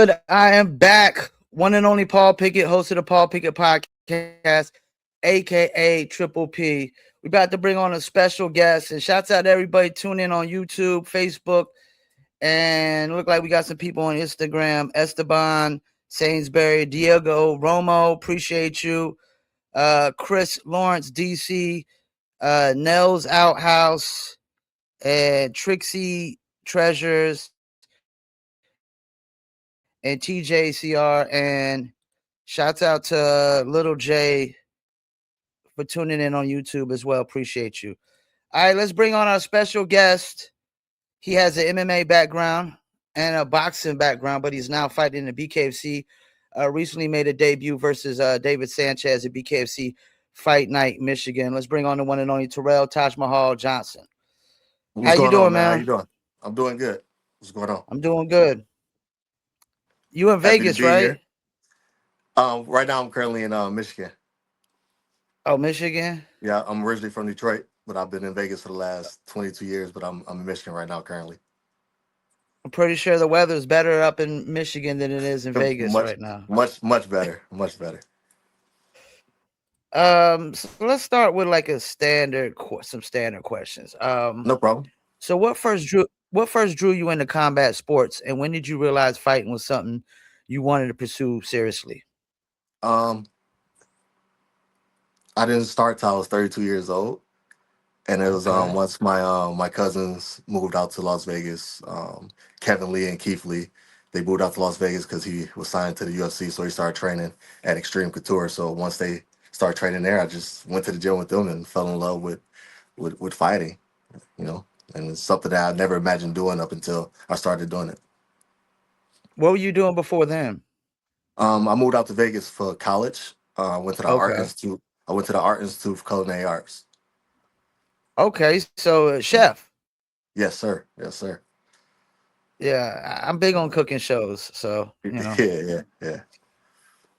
good? I am back. One and only Paul Pickett, host of the Paul Pickett Podcast, aka Triple P. We about to bring on a special guest, and shouts out to everybody tuning in on YouTube, Facebook, and look like we got some people on Instagram. Esteban, Sainsbury, Diego, Romo, appreciate you. Chris Lawrence, DC, Nels Outhouse, and Trixie Treasures, and TJCR, and shouts out to Little J for tuning in on YouTube as well. Appreciate you. All right, let's bring on our special guest. He has an MMA background and a boxing background, but he's now fighting in the BKFC. Recently made a debut versus David Sanchez at BKFC Fight Night, Michigan. Let's bring on the one and only Terrell TAJMAHAL Johnson. What's How you going on, doing, man? How man? you doing? I'm doing good. What's going on? I'm doing good. You in Happy to Vegas, be right? here. Right now I'm currently in Michigan. Oh, Michigan. Yeah, I'm originally from Detroit, but I've been in Vegas for the last 22 years. But I'm in Michigan right now currently. I'm pretty sure the weather is better up in Michigan than it is in Vegas much, right now. much better. Much better. So let's start with like some standard questions. No problem. So what first drew you into combat sports, and when did you realize fighting was something you wanted to pursue seriously? Um, I didn't start till I was 32 years old, and it was Okay. once my cousins moved out to Las Vegas. Kevin Lee and Keith Lee, they moved out to Las Vegas because he was signed to the UFC, so he started training at Extreme Couture. So once they started training there, I just went to the gym with them and fell in love with fighting. You know, and it's something that I never imagined doing up until I started doing it. What were you doing before then? I moved out to Vegas for college. Went to the Art Okay. Institute. I went to the Art Institute for Culinary Arts. Okay. So chef. Yes, sir. Yes, sir. Yeah, I'm big on cooking shows. So Yeah.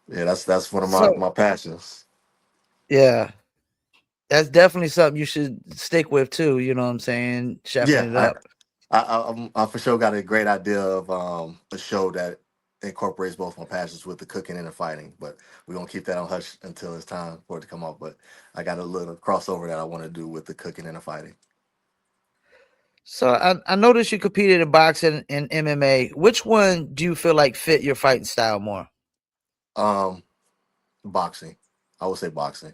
Yeah, that's one of my so my passions. yeah, that's definitely something you should stick with too. You know what I'm saying? Chefing Yeah, it up. I for sure got a great idea of a show that incorporates both my passions with the cooking and the fighting. But we're gonna keep that on hush until it's time for it to come out. But I got a little crossover that I want to do with the cooking and the fighting. So I noticed you competed in boxing and MMA. Which one do you feel like fit your fighting style more? Um, Boxing, I would say boxing.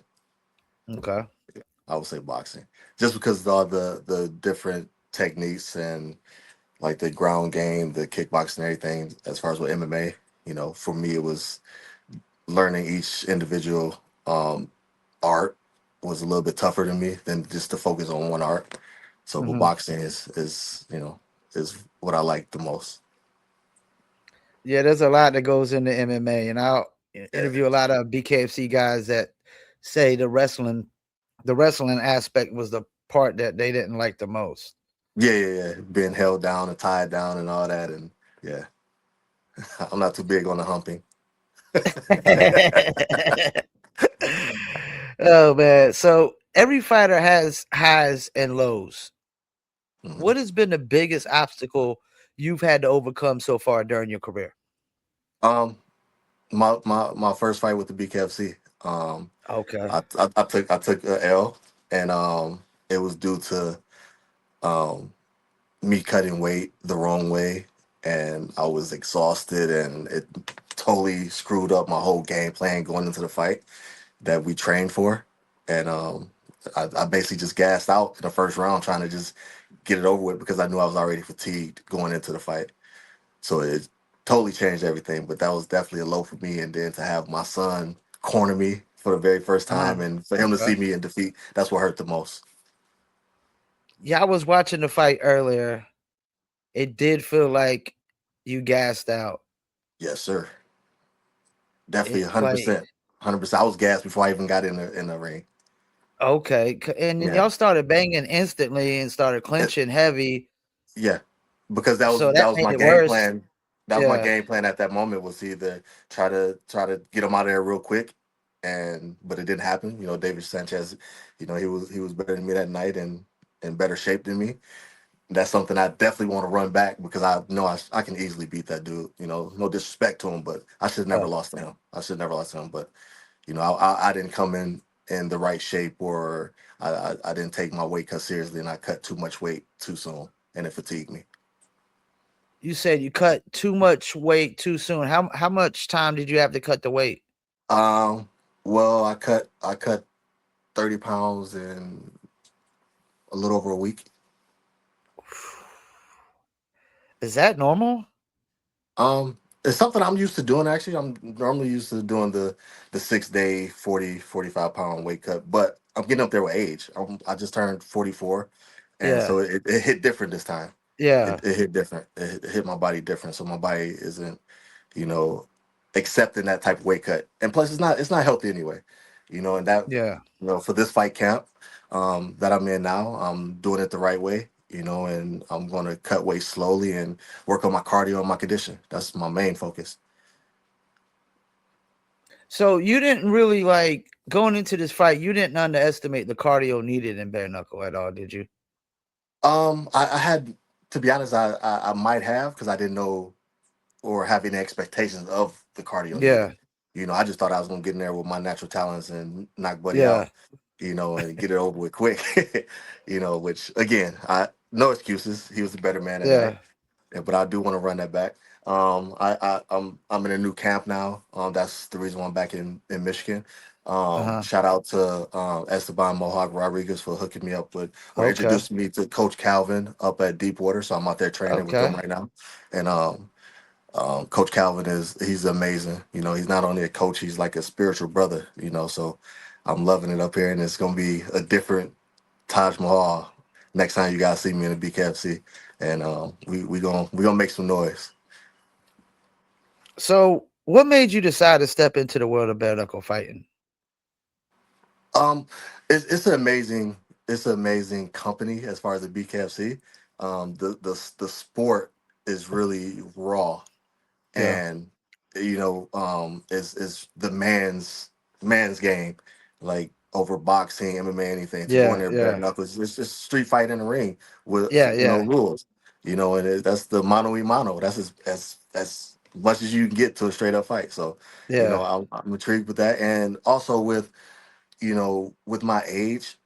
Okay. I would say boxing, just because of all the different techniques and like the ground game, the kickboxing, and everything. As far as with MMA, for me it was learning each individual art was a little bit tougher than me than just to focus on one art. So, but Hmm. boxing is what I like the most. Yeah, there's a lot that goes into MMA, and I'll Yeah, interview a lot of BKFC guys that say the wrestling aspect was the part that they didn't like the most. yeah. Being held down and tied down and all that, and yeah, I'm not too big on the humping. Oh man, so every fighter has highs and lows. Mhm. What has been the biggest obstacle you've had to overcome so far during your career? Um, my first fight with the BKFC. Okay. I took a L, and it was due to um me cutting weight the wrong way, and I was exhausted, and it totally screwed up my whole game plan going into the fight that we trained for, and I basically just gassed out in the first round trying to just get it over with because I knew I was already fatigued going into the fight. So it totally changed everything. But that was definitely a low for me. And then to have my son corner me for the very first Uh, time and for him to okay. see me in defeat, that's what hurt the most. Yeah, I was watching the fight earlier. It did feel like you gassed out. Yes, sir. Definitely It like 100%. 100%. I was gassed before I even got in the ring. okay, and then Yeah. y'all started banging instantly and started It- clinching heavy, yeah. Because that was so that that was made my it game worse. plan. That was my Yeah. game plan at that moment was either try to get him out of there real quick, and but it didn't happen. David Sanchez, he was better than me that night and in better shape than me. That's something I definitely want to run back because I know I can easily beat that dude. You know, no disrespect to him, but I should have never Oh, lost to him. I should never lost to him. But you know, I didn't come in the right shape, or I didn't take my weight cut seriously, and I cut too much weight too soon, and it fatigued me. you said you cut too much weight too soon. How much time did you have to cut the weight? Um, well, I cut 30 pounds in a little over a week. Is that normal? It's something I'm used to doing actually. I'm normally used to doing the 6 day 40 45 pound weight cut, but I'm getting up there with age. I just turned 44, and Yeah, so it hit different this time. yeah, It hit different. It hit my body different. So my body isn't, you know, accepting that type of weight cut. And plus it's not healthy anyway. And that, yeah. for this fight camp that I'm in now, I'm doing it the right way, and I'm gonna cut weight slowly and work on my cardio and my condition. That's my main focus. So you didn't really like going into this fight. You didn't underestimate the cardio needed in bare knuckle at all, did you? I had, to be honest, I might have, because I didn't know or have any expectations of the cardio needed. Yeah, I just thought I was gonna get in there with my natural talents and knock Buddy yeah, out, and get it over with quick. Which again, I no excuses. He was the better man that night. yeah. Yeah, but I do want to run that back. I'm in a new camp now. That's the reason why I'm back in Michigan. Uh huh. Shout out to Esteban Mohawk Rodriguez for hooking me up with, or Okay, introducing me to Coach Calvin up at Deepwater. So I'm out there training with them okay. right now, and Coach Calvin he's amazing. He's not only a coach, he's like a spiritual brother. So I'm loving it up here, and it's gonna be a different Taj Mahal next time you guys see me in the BKFC, and we gonna make some noise. So what made you decide to step into the world of bare knuckle fighting? Um, it's an amazing company as far as the BKFC. The sport is really raw, Yeah, and is the man's game, like over boxing, MMA, anything. To go in yeah, there bare yeah, knuckles, it's just street fight in the ring with yeah, no yeah, rules. And that's the mano y mano. That's as much as you can get to a straight up fight. So yeah, I'm intrigued with that, and also with my age,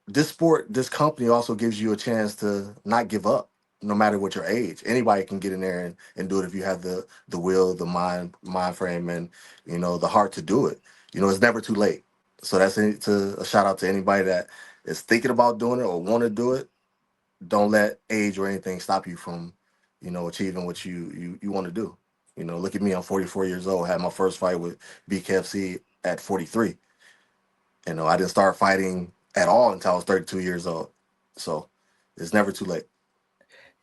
this company also gives you a chance to not give up, no matter what your age. Anybody can get in there and do it if you have the will, the mind frame, and the heart to do it. It's never too late. So that's a shout out to anybody that is thinking about doing it or want to do it. Don't let age or anything stop you from achieving what you want to do. Look at me, I'm 44 years old, had my first fight with BKFC at 43. I didn't start fighting at all until I was 32 years old. So it's never too late.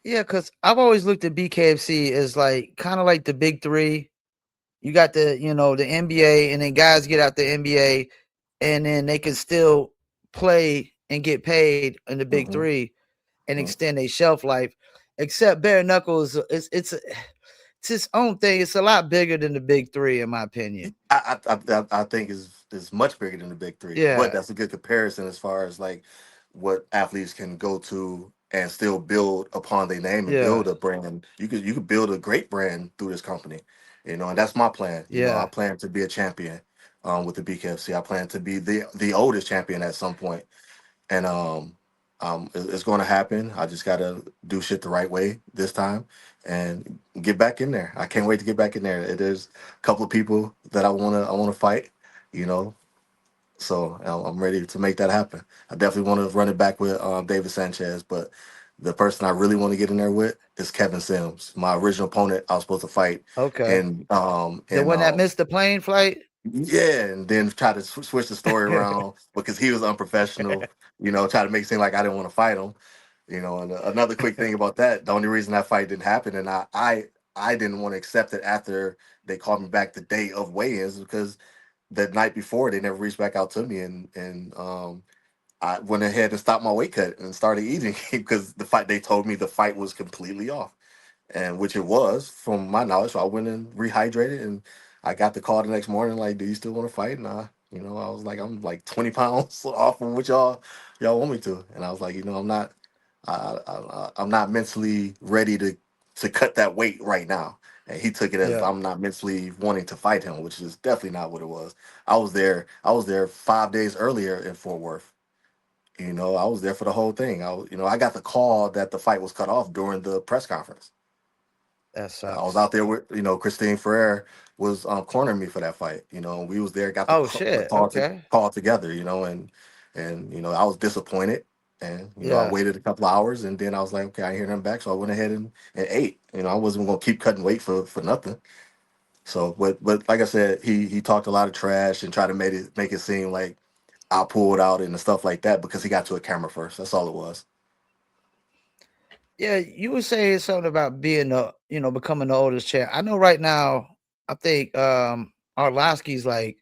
yeah. Because I've always looked at BKFC as like kind of like the big three. You got the NBA, and then guys get out the NBA, and then they can still play and get paid in the big Hmm. three and extend their shelf life. Except bare knuckles, it's its own thing. It's a lot bigger than the big three, in my opinion. I think is much bigger than the big three, but Yeah, that's a good comparison as far as like what athletes can go to and still build upon their name and yeah, build a brand. You could build a great brand through this company, and that's my plan. I yeah. plan to be a champion with the BKFC. I plan to be the oldest champion at some point, and it's going to happen. I just got to do shit the right way this time and get back in there. I can't wait to get back in there. There's a couple of people that I want to fight, you know. So I'm ready to make that happen. I definitely want to run it back with David Sanchez, but the person I really want to get in there with is Kevin Sims, my original opponent. I was supposed to fight, Okay. and The one that missed the plane flight. yeah, and then try to switch the story around because he was unprofessional. Try to make it seem like I didn't want to fight him. And another quick thing about that, the only reason that fight didn't happen, and I didn't want to accept it after they called me back the day of weigh-ins, because the night before they never reached back out to me, and I went ahead and stopped my weight cut and started eating because they told me the fight was completely off, and which it was from my knowledge. So I went and rehydrated, and I got the call the next morning like, "Do you still want to fight?" And I was like, "I'm like 20 pounds off from what y'all want me to," and I was like, I'm not mentally ready to cut that weight right now. And he took it as Yeah, I'm not mentally wanting to fight him, which is definitely not what it was. I was there 5 days earlier in Fort Worth. I was there for the whole thing. I got the call that the fight was cut off during the press conference. that I was sucks. out there with, Christine Ferrer was cornering me for that fight. And we was there, got the Oh ca- the shit. call to Okay. call together. And I was disappointed, and I Yeah. waited a couple hours, and then I was like, okay, I hear them back, so I went ahead and ate. I wasn't gonna keep cutting weight for nothing. So, but like I said, he talked a lot of trash and tried to make it seem like I pulled out and stuff like that because he got to a camera first. That's all it was. Yeah, you were saying something about being becoming the oldest champ. I know right now, I think Arlovsky's like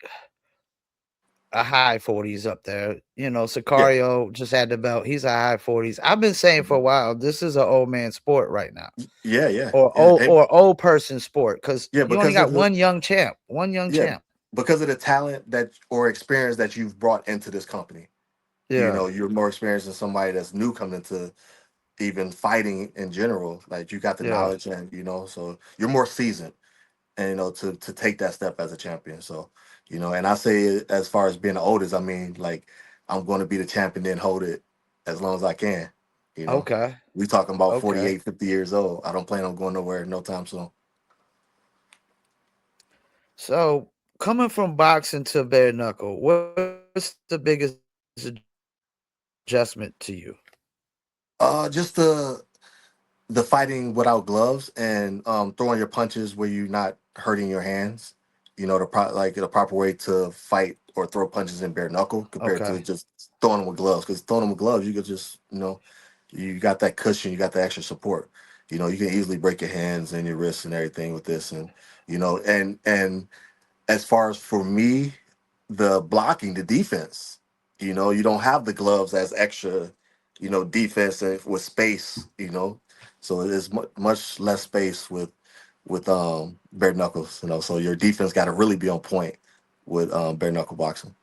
a high 40s up there. Yeah, Sicario just had the belt. He's a high 40s. I've been saying for a mhm. while, this is an old man sport right now. Yeah, yeah, Or yeah, old person sport, because yeah. you only Because of got the one young champ. One young Yeah, champ. because of the talent that or experience that you've brought into this company. Yeah. You're more experienced than somebody that's new coming to even fighting in general. Like you got the Yeah. knowledge and so you're more seasoned and to take that step as a champion. So, and I say it as far as being the oldest, I mean like I'm going to be the champion and hold it as long as I can. You know. Okay. We talking about Okay. 48, 50 years old. I don't plan on going nowhere no time soon. So coming from boxing to bare knuckle, what's the biggest adjustment to you? Just the fighting without gloves and throwing your punches where you're not hurting your hands. Like the proper way to fight or throw punches in bare knuckle compared to Okay. just throwing them with gloves. Because throwing them with gloves, you could just you got that cushion, you got the extra support. You can easily break your hands and your wrists and everything with this, and and as far as for me, the blocking, the defense, you don't have the gloves as extra, defense with space, so it is much less space with bare knuckles, so your defense got to really be on point with bare knuckle boxing.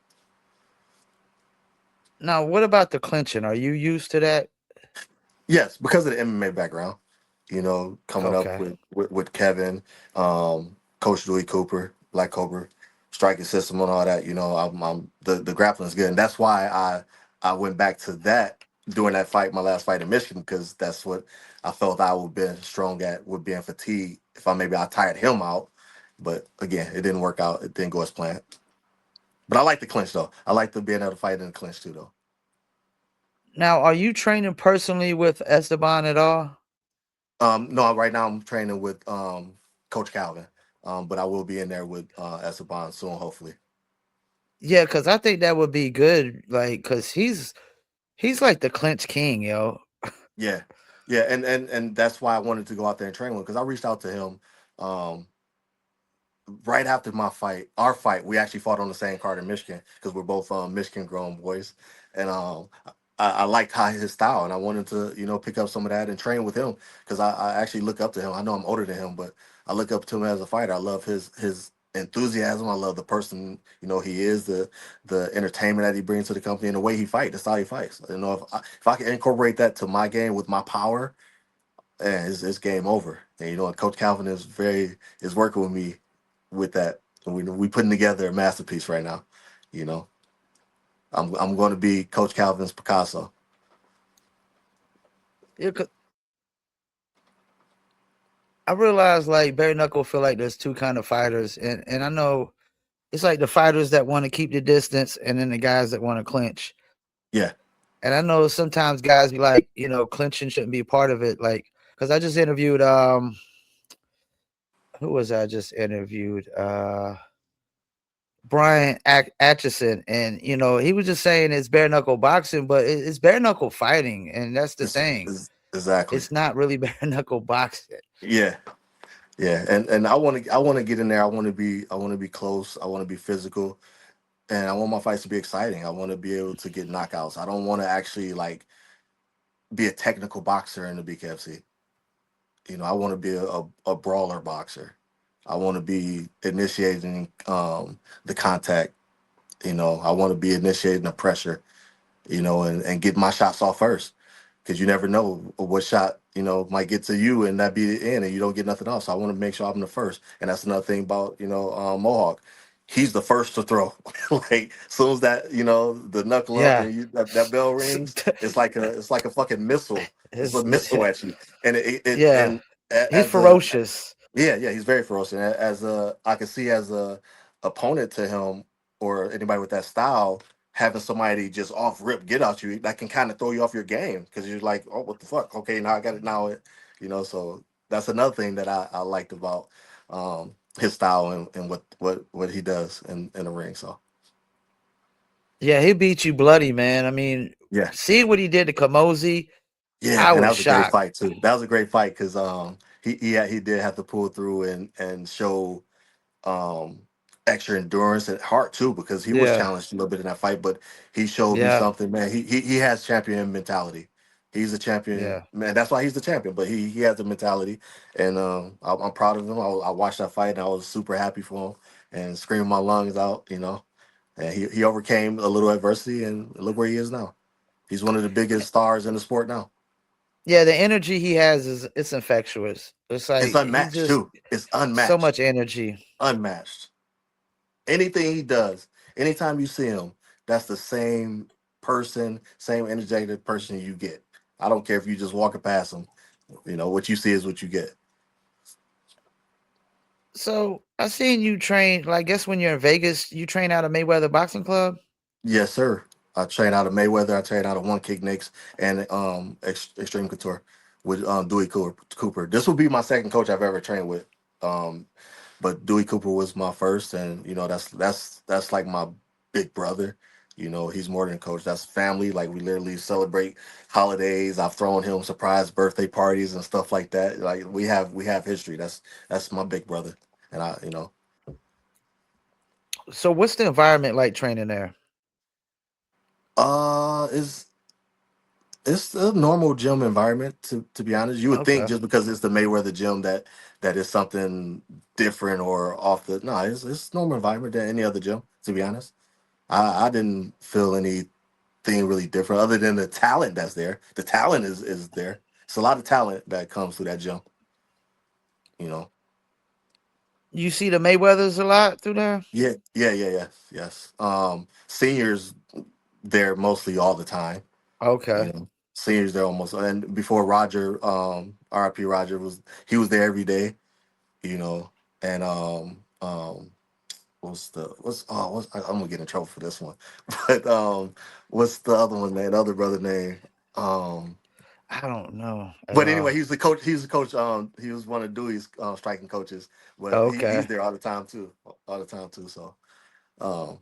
Now, what about the clinching? Are you used to that? Yes, because of the MMA background, coming up Okay. with Kevin, Coach Dewey Cooper, Black Cobra, striking system and all that. The grappling is good, and that's why I went back to that during that fight, my last fight in Michigan, because that's what I felt I would be strong at, with being fatigued. If I tired him out, but again, it didn't work out. It didn't go as planned. But I like the clinch though. I like the being able to fight in the clinch too though. Now, are you training personally with Esteban at all? No, right now I'm training with Coach Calvin, but I will be in there with Esteban soon, hopefully. Yeah, because I think that would be good. Like, because he's like the clinch king, yo. Yeah, yeah, and that's why I wanted to go out there and train with him because I reached out to him um, right after our fight. We actually fought on the same card in Michigan because we're both Michigan grown boys, and I liked how his style, and I wanted to pick up some of that and train with him because I actually look up to him. I know I'm older than him, but I look up to him as a fighter. I love his enthusiasm. I love the person he is, the entertainment that he brings to the company, and the way he fights, the style he fights. If I can incorporate that to my game with my power, it's game over. And Coach Calvin is working with me with that. And we putting together a masterpiece right now. You know, I'm going to be Coach Calvin's Picasso. Yeah, 'cause I realize like bare knuckle feel like there's two kind of fighters, and I know it's like the fighters that want to keep the distance, and then the guys that want to clinch. Yeah, And I know sometimes guys be like, clinching shouldn't be a part of it. Like, because I just interviewed who was I just interviewed? Brian Atchison, and he was just saying it's bare knuckle boxing, but it's bare knuckle fighting, and that's the thing. it's exactly. It's not really bare knuckle boxing. Yeah, yeah. And I want to get in there. I want to be close. I want to be physical, and I want my fights to be exciting. I want to be able to get knockouts. I don't want to actually like be a technical boxer in the BKFC. I want to be a brawler boxer. I want to be initiating the contact. I want to be initiating the pressure. And get my shots off first. because you never know what shot might get to you and that be the end, and you don't get nothing else. So I want to make sure I'm the first, and that's another thing about Mohawk. He's the first to throw. Like as soon as that the knuckle up Yeah. and that bell rings, it's like a fucking missile. It's a missile at you, and Yeah. and He's as a ferocious. yeah, yeah, he's very ferocious. And as a, I can see as a opponent to him or anybody with that style, having somebody just off rip get out you, that can kind of throw you off your game because you're like, oh, what the fuck? Okay, now I got it. Now so that's another thing that I liked about his style and what he does in the ring. So Yeah, he beat you bloody, man. I mean, yeah, see what he did to Kamosi. yeah, I and that was was a great shocked. fight too. That was a great fight because he did have to pull through and show um extra endurance and heart too because he was Yeah. challenged a little bit in that fight, but he showed me Yeah. something, man. He has champion mentality. He's a champion, Yeah. man. That's why he's the champion. But he has the mentality, and I'm proud of him. I watched that fight, and I was super happy for him, and screaming my lungs out, And he overcame a little adversity, and look where he is now. He's one of the biggest stars in the sport now. Yeah, the energy he has is it's infectious. It's It's like he unmatched just too. It's so unmatched, much energy. unmatched. Anything he does, anytime you see him, that's the same person, same energetic person you get. I don't care if you just walking past him. What you see is what you get. So I seen you train. Like, I guess when you're in Vegas, you train out of Mayweather Boxing Club. Yes, sir. I train out of Mayweather. I train out of One Kick Nicks and Extreme Couture with Dewey Cooper. This will be my second coach I've ever trained with. Um, but Dewey Cooper was my first, and that's like my big brother. He's more than a coach. That's family. Like we literally celebrate holidays. I've thrown him surprise birthday parties and stuff like that. Like we have history. That's my big brother, and I. So what's the environment like training there? Is it's a normal gym environment to be honest. You would think Okay. just because it's the Mayweather gym that is something different or off the no, it's normal environment than any other gym, to be honest. I didn't feel anything really different other than the talent that's there. The talent is there. It's a lot of talent that comes through that gym, you know. You see the Mayweathers a lot through there? Yeah, yeah, yeah, yes, yes. Seniors there mostly all the time, you Okay. know. Seniors there almost and before Roger, RIP Roger he was there every day, you know, and I'm gonna get in trouble for this one, but what's the other one name? The other brother name? Um, I don't know at but anyway, all. he's the coach. He's the coach. He was one of Dewey's striking coaches, but he's Okay. there all the time too. So,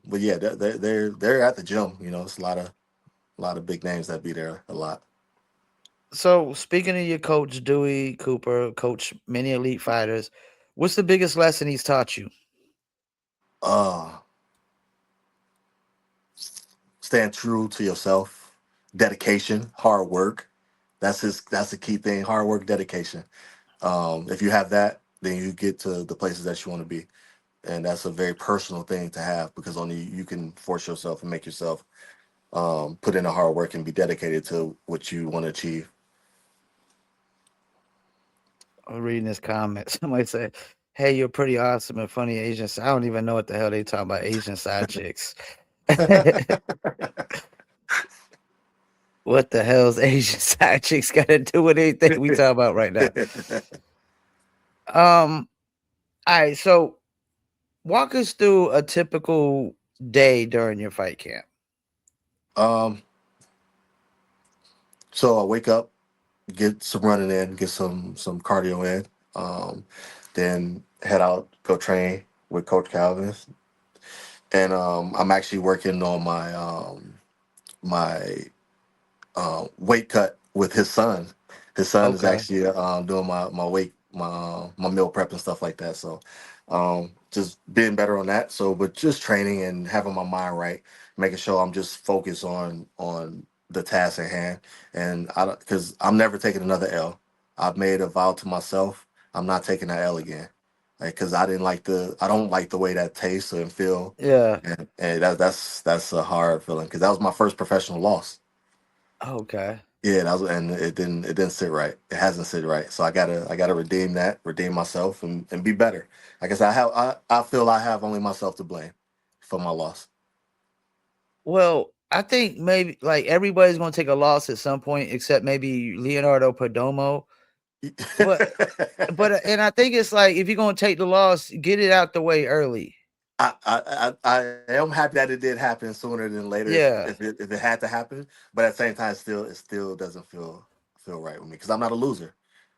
but yeah, they're at the gym. It's a lot of big names that be there a lot. So speaking of your coach Dewey Cooper, coach many elite fighters, what's the biggest lesson he's taught you? Uh, Stand true to yourself, dedication, hard work. That's the key thing. Hard work, dedication. If you have that, then you get to the places that you want to be. And that's a very personal thing to have because only you can force yourself and make yourself put in the hard work and be dedicated to what you want to achieve. I'm reading this comment. Somebody said, "Hey, you're pretty awesome and funny Asian." I don't even know what the hell they talking about Asian side chicks. What the hell's Asian side chicks got to do with anything we talk about right now? Um. All right. So walk us through a typical day during your fight camp. um, so I wake up, get some running in, get some cardio in, then head out, go train with Coach Calvin, and I'm actually working on my weight cut with his son. His son is Okay. actually doing my weight my meal prep and stuff like that. So just being better on that. So but just training and having my mind right, making sure I'm just focused on the task at hand. And I don't because I'm never taking another L. I've made a vow to myself. I'm not taking that L again. Because I don't like the way that tastes and feel, Yeah. and that's a hard feeling because that was my first professional loss. Okay. Yeah, that was, and it didn't sit right. It hasn't sit right. So I gotta redeem that, redeem myself, and be better. Like I said, I feel I have only myself to blame for my loss. Well, I think maybe like everybody's gonna take a loss at some point, except maybe Leonardo Perdomo. But and I think it's like if you're gonna take the loss, get it out the way early. I am happy that it did happen sooner than later Yeah, if it had to happen. But at the same time, it still doesn't feel right with me because I'm not a loser.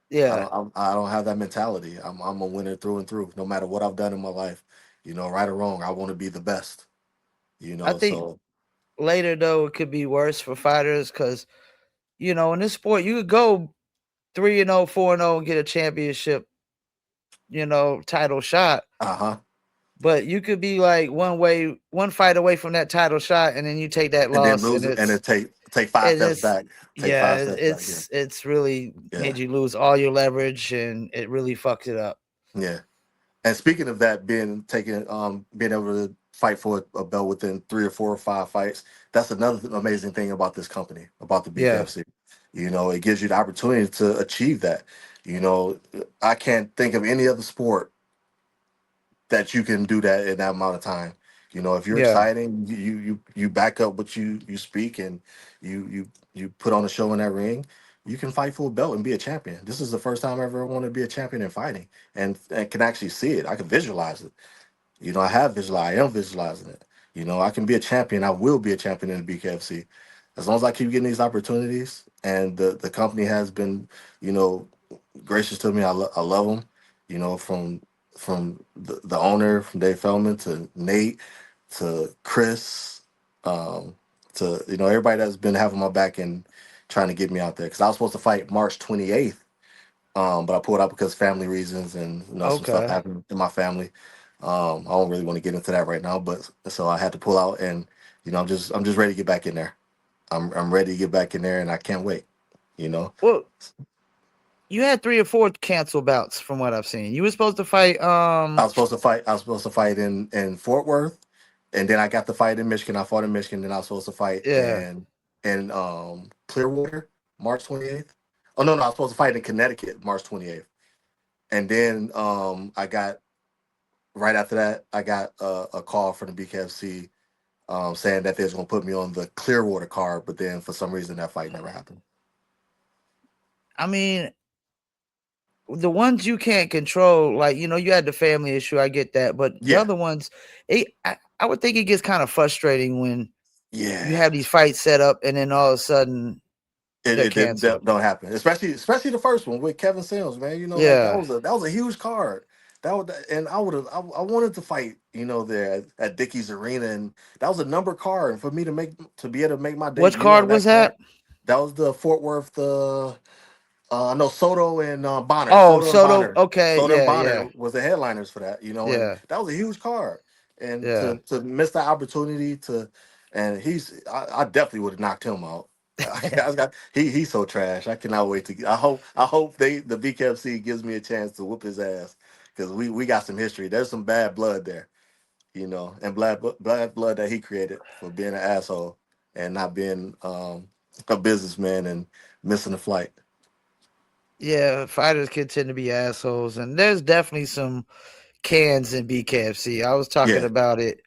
yeah. I don't have that mentality. I'm a winner through and through. No matter what I've done in my life, right or wrong, I want to be the best. I think So later though it could be worse for fighters because in this sport you could go 3-0, 4-0 and get a championship, title shot. uh-huh. But you could be like one fight away from that title shot, and then you take that And then loss, lose and it and then it's take five it steps is back. Take yeah, five steps back. Yeah. it's really Yeah. made you lose all your leverage, and it really fucks it up. Yeah. And speaking of that, being able to fight for a belt within 3 or 4 or 5 fights, that's another amazing thing about this company, about the Yeah, BKFC. It gives you the opportunity to achieve that. You know, I can't think of any other sport that you can do that in that amount of time. If you're yeah. exciting, you back up what you speak and you put on a show in that ring. You can fight for a belt and be a champion. This is the first time I ever wanted to be a champion in fighting, and can actually see it. I can visualize it. I am visualizing it. I can be a champion. I will be a champion in the BKFC. As long as I keep getting these opportunities and the company has been, you know, gracious to me. I love them. From the owner, from Dave Feldman to Nate to Chris, um, to everybody that's been having my back and trying to get me out there. Because I was supposed to fight March 28th, but I pulled out because family reasons and some stuff Okay. happened in my family. I don't really want to get into that right now, but so I had to pull out, and I'm just ready to get back in there. I'm ready to get back in there, and I can't wait. You know, Well, you had 3 or 4 canceled bouts from what I've seen. You were supposed to fight. I was supposed to fight in Fort Worth, and then I got the fight in Michigan. I fought in Michigan, then I was supposed to fight Yeah. in Clearwater, March 28th. Oh no, I was supposed to fight in Connecticut, March 28th, and then I got right after that I got a call from the BKFC saying that they was gonna put me on the Clearwater card, but then for some reason that fight never happened. I mean, the ones you can't control, like you had the family issue. I get that, but the Yeah, other ones, I would think it gets kind of frustrating when you yeah. have these fights set up and then all of a sudden It, they're it didn't canceled. don't happen, especially the first one with Kevin Sims, man. Like that Yeah. was a huge card. And I wanted to fight, there at Dickies Arena, and that was a number card. And for me to be able to make my Which debut card on was that card, that? that was the Fort Worth. I know Soto and Bonner, Oh, Soto. Okay. Soto and Yeah. Bonner Yeah. was the headliners for that, and Yeah. that was a huge card. And Yeah. to miss that opportunity and I definitely would have knocked him out. He's so trash. I cannot wait to. I hope the BKFC gives me a chance to whoop his ass because we got some history. There's some bad blood there, and bad blood that he created for being an asshole and not being a businessman and missing the flight. Yeah. Fighters can tend to be assholes, and there's definitely some cans in BKFC. I was talking Yeah, about it.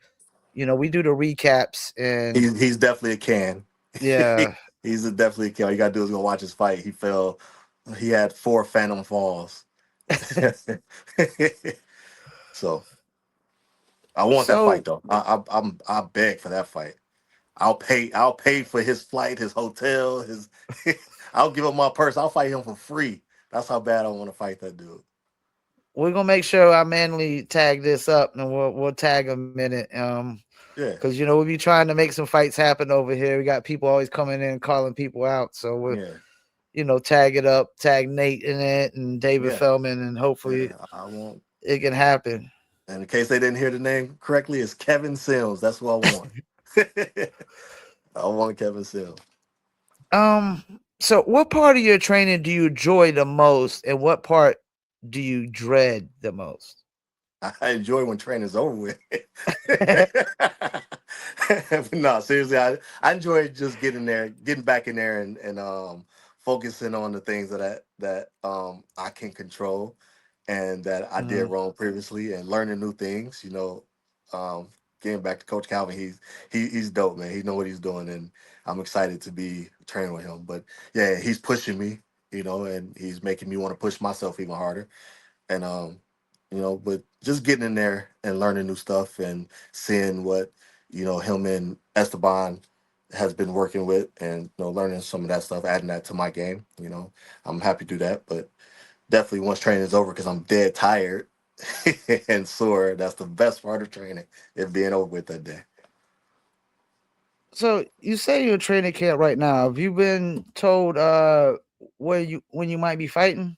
We do the recaps, and he's definitely a can. yeah. Definitely a can. All you gotta do is go watch his fight. He fell. He had 4 phantom falls. So I want that fight So though. I beg for that fight. I'll pay for his flight, his hotel, his. I'll give him my purse. I'll fight him for free. That's how bad I want to fight that dude. we're gonna make sure I manually tag this up, and we'll tag them in it. Yeah, Because we be trying to make some fights happen over here. We got people always coming in and calling people out, so we'll yeah, tag it up, tag Nate in it and David yeah, Feldman, and hopefully yeah. I want. it can happen. And in case they didn't hear the name correctly, it's Kevin Sims. That's what I want. I want Kevin Sims. Um, so what part of your training do you enjoy the most, and what part do you dread the most? I enjoy when training's over with. No, seriously, I enjoy just getting there, getting back in there, and focusing on the things that I can control and that I did Mhm. wrong previously, and learning new things. Um, getting back to Coach Calvin, he's dope, man. He know what he's doing, and I'm excited to be training with him. But yeah, he's pushing me, and he's making me want to push myself even harder. And but just getting in there and learning new stuff and seeing what him and Esteban has been working with, and learning some of that stuff, adding that to my game. I'm happy to do that, but definitely once training is over, because I'm dead tired and sore. That's the best part of training, it being over with that day. So you say you're a training camp right now. Have you been told where you when you might be fighting?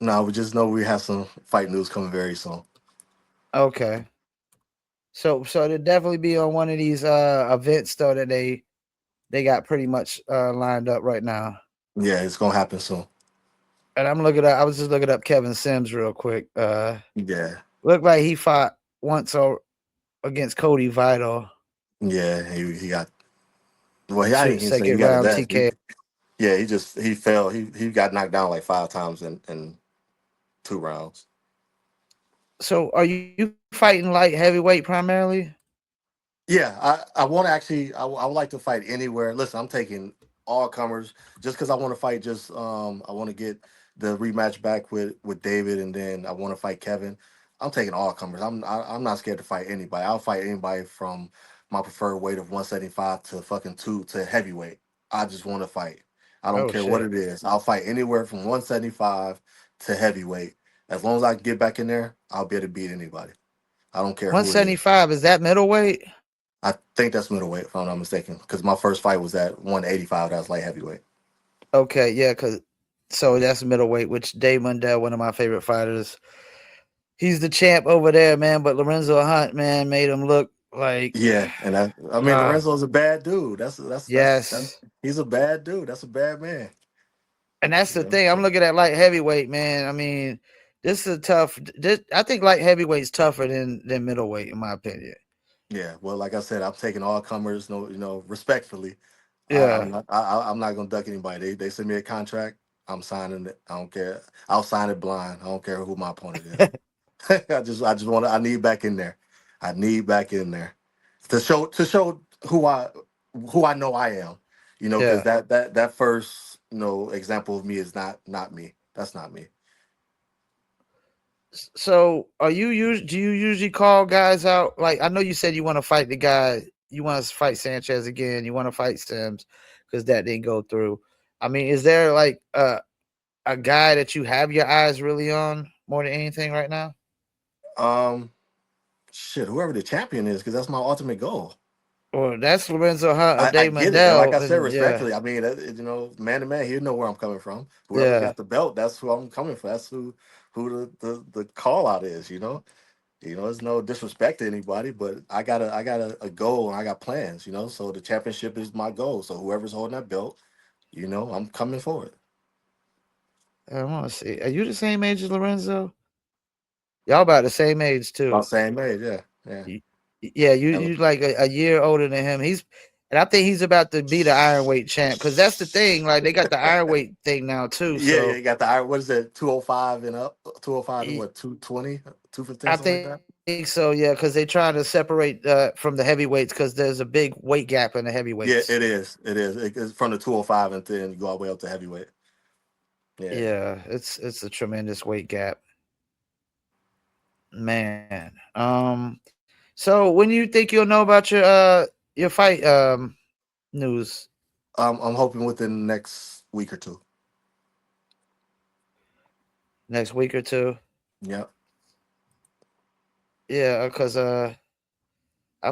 No, we just know we have some fight news coming very soon. Okay. So it'll definitely be on one of these events though that they got pretty much lined up right now. Yeah, it's gonna happen soon. And I'm looking up I was just looking up Kevin Sims real quick. Yeah, Looked like he fought once against Cody Vital. yeah, he got. Well, I Two didn't even say he second got his round ass TK. beat. Yeah, he fell. He got knocked down like 5 times in 2 rounds. So are you fighting light heavyweight primarily? Yeah, I want to actually. I would like to fight anywhere. Listen, I'm taking all comers just because I want to fight. Just I want to get the rematch back with David, and then I want to fight Kevin. I'm taking all comers. I'm not scared to fight anybody. I'll fight anybody from my preferred weight of 175 to fucking two to heavyweight. I just want to fight. I don't Oh care what shit. it is. I'll fight anywhere from 175 to heavyweight. As long as I can get back in there, I'll be able to beat anybody. I don't care who it is. 175, is that middleweight? I think that's middleweight, if I'm not mistaken. Because my first fight was at 185. That was light heavyweight. Okay, yeah, cause so that's middleweight, which Dave Mundell, one of my favorite fighters. He's the champ over there, man. But Lorenzo Hunt, man, made him look like Yeah, and I mean uh Lorenzo's a bad dude. That's yes. he's a bad dude. That's a bad man. And that's You the know. thing. I'm So, looking at light heavyweight, man. I mean, this is a tough. I think light heavyweight's tougher than middleweight, in my opinion. yeah. Well, like I said, I'm taking all comers. No, respectfully. I'm Yeah. not. I'm not gonna duck anybody. They send me a contract. I'm signing it. I don't care. I'll sign it blind. I don't care who my opponent is. I just want to. I need back in there. I need back in there to show who I know I am. Because Yeah. that first example of me is not me. That's not me. So, do you usually call guys out? Like, I know you said you want to fight the guy, you want to fight Sanchez again, you want to fight Sims because that didn't go through. I mean, is there like a guy that you have your eyes really on more than anything right now? Um, shit, whoever the champion is, because that's my ultimate goal. Or that's Lorenzo Hunt or I Dave get it, and like I Mandel, said, and yeah, respectfully, I mean, man to man, he know where I'm coming from. Whoever yeah. got the belt, that's who I'm coming for. That's who the call out is. There's no disrespect to anybody, but I got a goal and I got plans. So the championship is my goal. So whoever's holding that belt, I'm coming for it. I want to see. Are you the same age as Lorenzo? Y'all about the same age About too. same age, yeah, yeah. Y- Yeah, you And- you like a year older than him. And I think he's about to be the iron weight champ because that's the thing. Like they got the iron weight thing now too. Yeah, yeah, So you got the what is it, 205 and up, 205 to y- what, 220, 215, I something like think that. so. Yeah, because they're trying to separate from the heavyweights because there's a big weight gap in the Yeah, heavyweights. it is. It is. It's from the 205 and then you go all the way up to heavyweight. Yeah. Yeah, it's a tremendous weight gap, man. So when you think you'll know about your fight news I'm hoping within the next week or two. next week or two? Yeah. Yeah, because I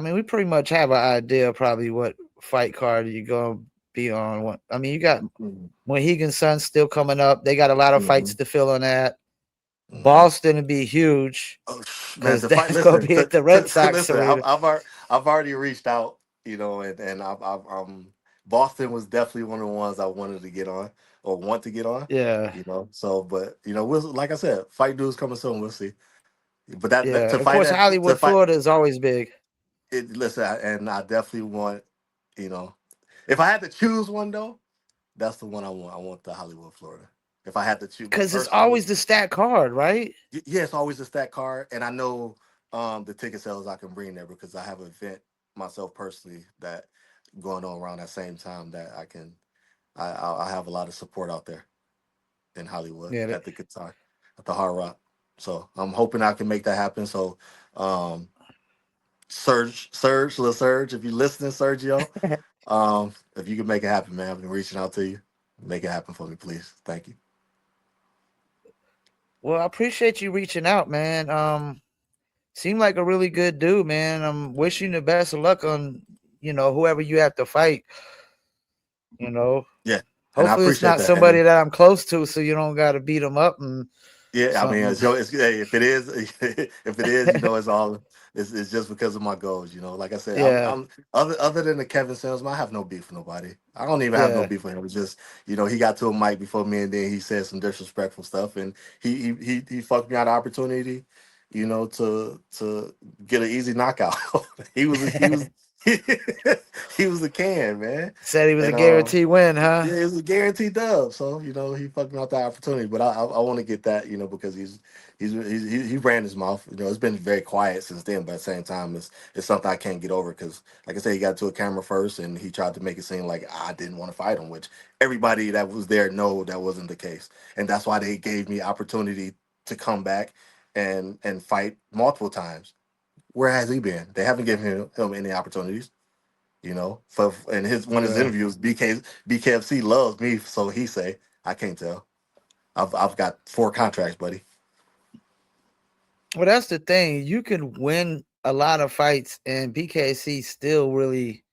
mean, we pretty much have an idea probably what fight card you're gonna be on. I mean, you got Hmm. Mohegan Sun still coming up. They got a lot of fights Hmm. to fill on that. Hmm. Boston would be huge Oh, man, because to fight. that's gonna Listen, be at the Red Sox listen. arena. I've already reached out, and Boston was definitely one of the ones I wanted to get on or want to get on, Yeah, So, but we'll, like I said, fight dudes coming soon. We'll see. But that yeah. to Of fight course, at to Hollywood, fight. Florida is always big. Listen, and I definitely want, you know, if I had to choose one though, that's the one I want. I want the Hollywood, Florida. If I had to choose, but Because it's personally, always the stat card, right? yeah, it's always a stat card, and I know the ticket sales I can bring there because I have an event myself personally that going on around that same time that I can. I have a lot of support out there in Hollywood Yeah. at the guitar, at the Hard Rock. So I'm hoping I can make that happen. So, um, Little Surge, if you're listening, Sergio, if you can make it happen, man, I've been reaching out to you. Make it happen for me, please. Thank you. Well, I appreciate you reaching out, man. Seem like a really good dude, man. I'm wishing you the best of luck on, whoever you have to fight. You know, Yeah, and I hopefully it's appreciate not that. And somebody that I'm close to, so you don't got to beat them up and yeah, I mean, something. hey, if it is, if it is, it's all, it's just because of my goals. Like I said, I'm, Yeah, I'm other than the Kevin Samuels, I have no beef with nobody. I don't even have no yeah. beef with him. It's just, he got to a mic before me, and then he said some disrespectful stuff, and he fucked me out of opportunity, to get an easy knockout. he was he was a can, man, Said he was a and guaranteed win, huh? yeah, it was a guaranteed dub. So he fucked me out the opportunity. But I want to get that, because he ran his mouth. It's been very quiet since then. But at the same time, it's something I can't get over because, like I said, he got to a camera first, and he tried to make it seem like I didn't want to fight him, which everybody that was there know that wasn't the case, and that's why they gave me opportunity to come back and fight multiple times. Where has he been? They haven't given him any opportunities. For in his one of his Yeah. interviews, BKFC loves me, so he say I can't tell. I've got 4 contracts, buddy. Well, that's the thing. You can win a lot of fights, and BKC still really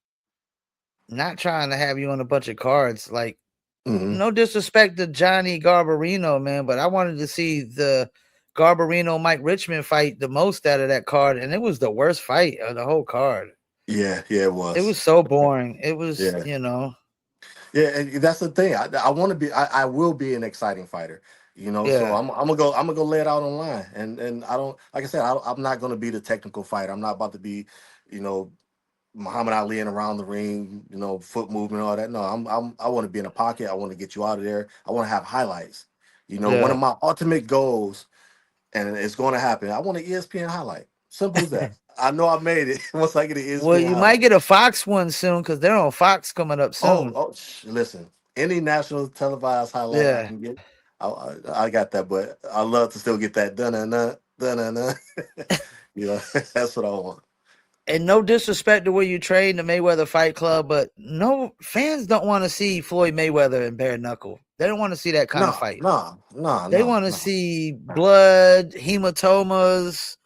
not trying to have you on a bunch of cards. Like, Hmm. no disrespect to Johnny Garbarino, man, but I wanted to see the Garbarino Mike Richmond fight the most out of that card, and it was the worst fight of the whole card. Yeah, yeah, it It was. was so boring. It was, Yeah, yeah, and that's the thing. I want to be. I will be an exciting fighter. So yeah, I'm gonna go lay it out online, and I don't like I said I'm not gonna be the technical fighter. I'm not about to be, you know, Muhammad Ali and around the ring, foot movement, all that. No, I want to be in a pocket. I want to get you out of there. I want to have highlights. One yeah. of my ultimate goals, and it's going to happen. I want an ESPN highlight. Simple as that. I know I made it once I get an Well, ESPN you might highlight. get a Fox one soon because they're on Fox coming up Oh, soon. oh, listen. Any national televised highlight I Yeah. can get, I got that. But I love to still get that dun dun dun dun dun. That's what I want. And no disrespect to where you train the Mayweather Fight Club, but no fans don't want to see Floyd Mayweather and bare knuckle. They don't want to see that kind of No, fight. no, no, They no, want to no. see blood, hematomas,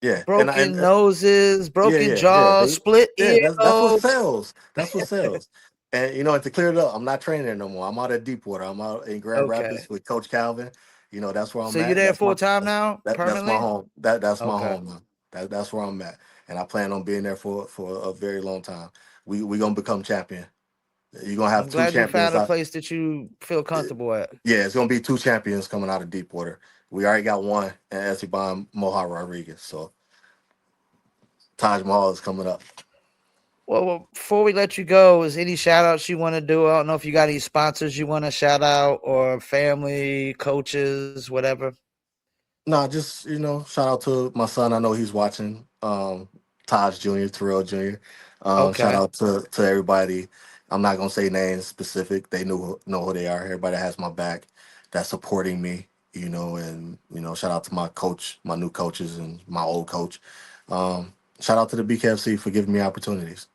Yeah, and broken noses, yeah, broken yeah, yeah. jaws, split That's what earlobes. sells. That's what sells. And and to clear it up, I'm not training there no more. I'm out at Deepwater. I'm out in Grand Okay. Rapids with Coach Calvin. That's where So I'm you at. there full time now, That's my permanently? home. That's my Okay. home now. That's where I'm at. And I plan on being there for a very long time. We gonna become champion. You're gonna have I'm two glad you found champions a out. place that you feel comfortable at. Yeah, it's gonna be 2 champions coming out of Deepwater. We already got one, and Esteban Moja Rodriguez. So Taj Mahal is coming up. Well, before we let you go, is any shout outs you want to do? I don't know if you got any sponsors you want to shout out or family, coaches, whatever. No, just shout out to my son. I know he's watching. Taj Jr., Terrell Jr. Shout Okay. out to everybody. I'm not gonna say names specific. They know who they are. Everybody has my back. That's supporting me. And shout out to my coach, my new coaches, and my old coach. Shout out to the BKFC for giving me opportunities.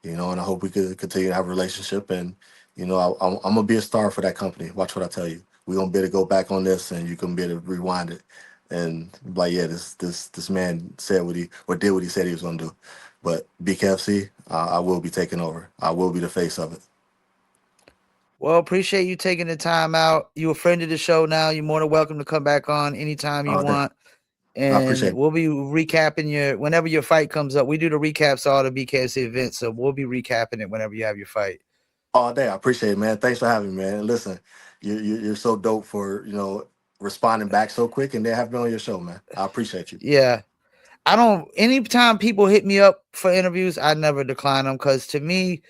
And I hope we could continue to have a relationship. And I'm gonna be a star for that company. Watch what I tell you. We're gonna be able to go back on this, and you can be able to rewind it, and like, yeah, this man said what he or did what he said he was gonna do. But BKFC, I will be taking over. I will be the face of it. Well, appreciate you taking the time out. You a friend of the show now. You're more than welcome to come back on anytime you All day. want. I And appreciate it. we'll be recapping whenever your fight comes up. We do the recaps all the BKC events, so we'll be recapping it whenever you have your fight. All day. I appreciate it, man. Thanks for having me, man. And listen, you're so dope for responding back so quick and then having me on your show, man. I appreciate you. Yeah. I don't. Anytime people hit me up for interviews, I never decline them because to me,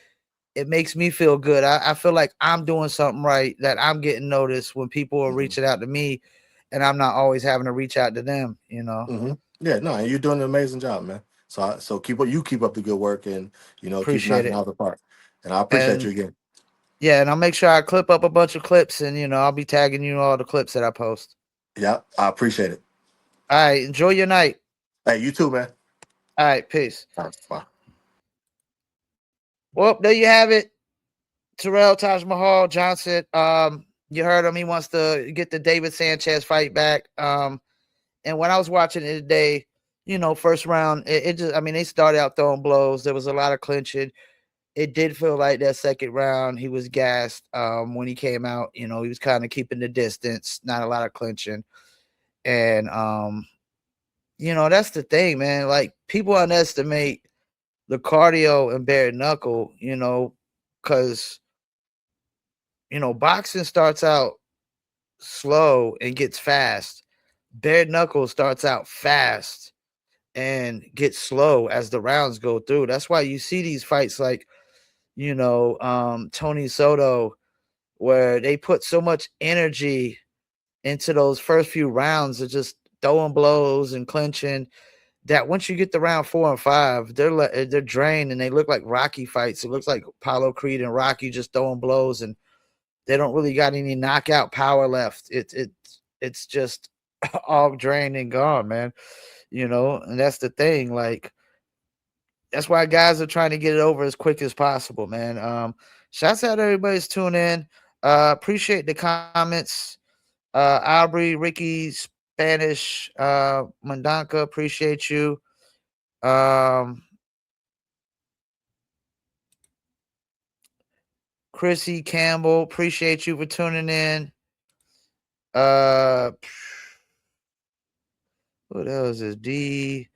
it makes me feel good. I feel like I'm doing something right, that I'm getting noticed when people are Hmm. reaching out to me, and I'm not always having to reach out to them. You know, Hmm. Yeah, no, and you're doing an amazing job, man. So keep up the good work, and keep appreciate knocking it. out the park. And I appreciate you And again. yeah, and I'll make sure I clip up a bunch of clips, and I'll be tagging you in all the clips that I post. Yeah, I appreciate it. All right, enjoy your night. Hey, you too, man. All right, peace. All right, bye. Well, there you have it. Terrell Taj Johnson. You heard him. He wants to get the David Sanchez fight back. And when I was watching it today, first round, it just, I mean, they started out throwing blows. There was a lot of clinching. It did feel like that second round, he was gassed. When he came out, he was kind of keeping the distance, not a lot of clinching. And, that's the thing, man. Like, people underestimate the cardio and bare knuckle, because, boxing starts out slow and gets fast. Bare knuckle starts out fast and gets slow as the rounds go through. That's why you see these fights like, Tony Soto, where they put so much energy into those first few rounds of just throwing blows and clinching that once you get to round 4 and 5, they're drained and they look like Rocky fights. It looks like Apollo Creed and Rocky just throwing blows, and they don't really got any knockout power left. It's just all drained and gone, man. And that's the thing. Like, that's why guys are trying to get it over as quick as possible, man. Shouts out to everybody's tuning in. Appreciate the comments. Aubrey, Ricky, Spanish, Mandanka, appreciate you. Um, Chrissy Campbell, appreciate you for tuning in. Uh, what else is D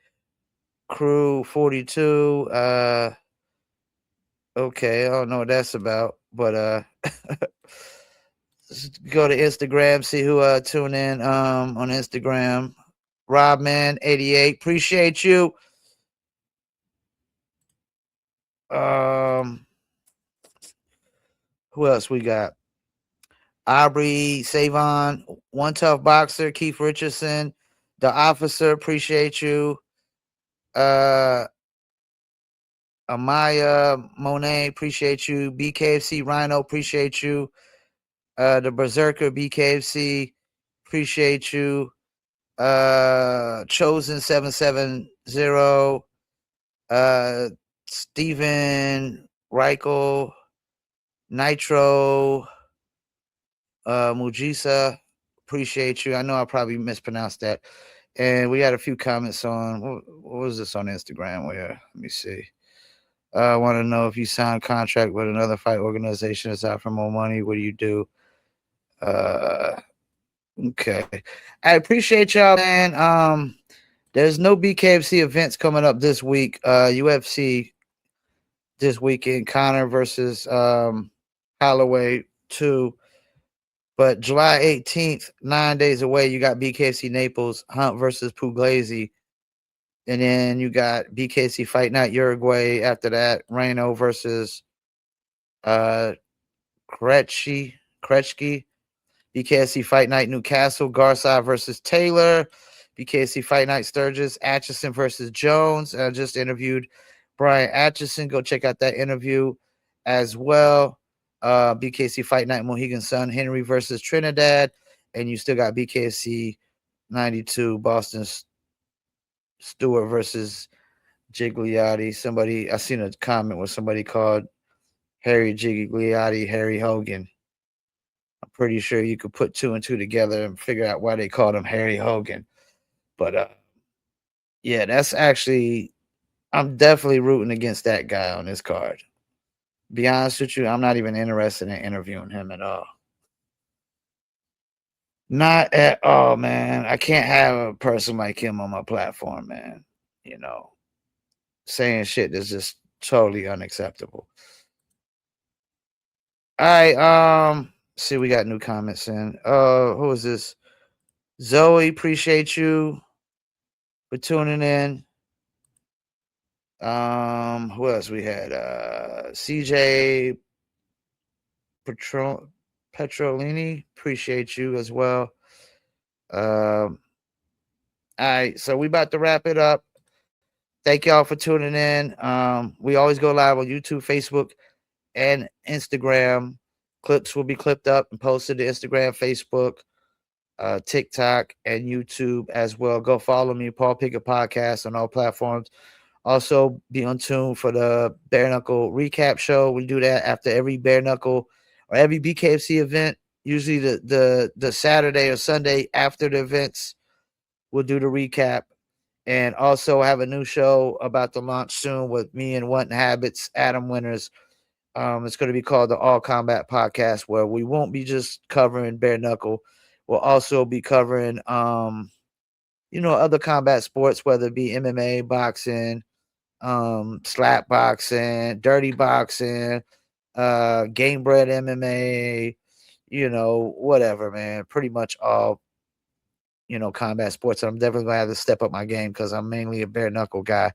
Crew 42? Okay, I don't know what that's about, but go to Instagram, see who tune in on Instagram. Robman88, appreciate you. Um, who else we got? Aubrey Savon, One Tough Boxer, Keith Richardson, The Officer, appreciate you. Uh, Amaya Monet, appreciate you. BKFC Rhino, appreciate you. The Berserker BKFC, appreciate you. Chosen 770, Steven Reichel, Nitro, Mujisa, appreciate you. I know I probably mispronounced that. And we had a few comments on what was this on Instagram? Where let me see. I want to know if you sign contract with another fight organization that's out for more money. What do you do? Uh, okay. I appreciate y'all, man. There's no BKFC events coming up this week. UFC this weekend, Connor versus Holloway 2. But July 18th, 9 days away, you got BKFC Naples, Hunt versus Puglisi. And then you got BKC Fight Night Uruguay after that, Reno versus uh Kretsky, BKC Fight Night Newcastle, Garside versus Taylor, BKC Fight Night Sturgis, Atchison versus Jones. I just interviewed Brian Atchison. Go check out that interview as well. BKC Fight Night Mohegan Sun, Henry versus Trinidad. And you still got BKC 92, Boston Stewart versus Jigliotti. Somebody, I seen a comment where somebody called Harry Jigliotti Harry Hogan. I'm pretty sure you could put two and two together and figure out why they called him Harry Hogan. But yeah, that's actually, I'm definitely rooting against that guy on this card. Be honest with you, I'm not even interested in interviewing him at all. Not at all, man. I can't have a person like him on my platform, man. You know, saying shit that's just totally unacceptable. All right, see, we got new comments in. Who is this? Zoe, appreciate you for tuning in. Who else we had? CJ Petrolini, appreciate you as well. All right, so we about to wrap it up. Thank y'all for tuning in. We always go live on YouTube, Facebook, and Instagram. Clips will be clipped up and posted to Instagram, Facebook, TikTok, and YouTube as well. Go follow me, Paul Pickett Podcast, on all platforms. Also, be on tune for the Bare Knuckle recap show. We do that after every Bare Knuckle or every BKFC event. Usually the Saturday or Sunday after the events, we'll do the recap. And also have a new show about to launch soon with me and Wanting Habits, Adam Winters. It's going to be called the All Combat Podcast, where we won't be just covering bare knuckle. We'll also be covering, other combat sports, whether it be MMA, boxing, slap boxing, dirty boxing, game bred MMA, whatever, man. Pretty much all, combat sports. I'm definitely going to have to step up my game because I'm mainly a bare knuckle guy.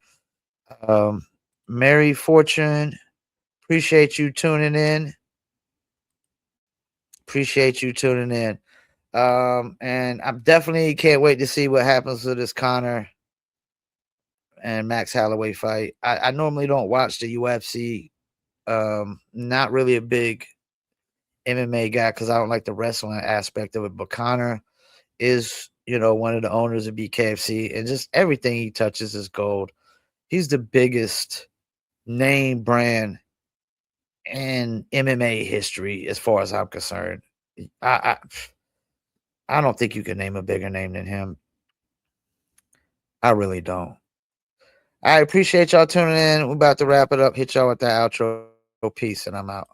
Mary Fortune, appreciate you tuning in. And I'm definitely can't wait to see what happens to this Conor and Max Holloway fight. I normally don't watch the UFC. Not really a big MMA guy because I don't like the wrestling aspect of it. But Conor is, one of the owners of BKFC, and just everything he touches is gold. He's the biggest name brand in MMA history, as far as I'm concerned. I don't think you can name a bigger name than him. I really don't. I appreciate y'all tuning in. We're about to wrap it up. Hit y'all with the outro piece, and I'm out.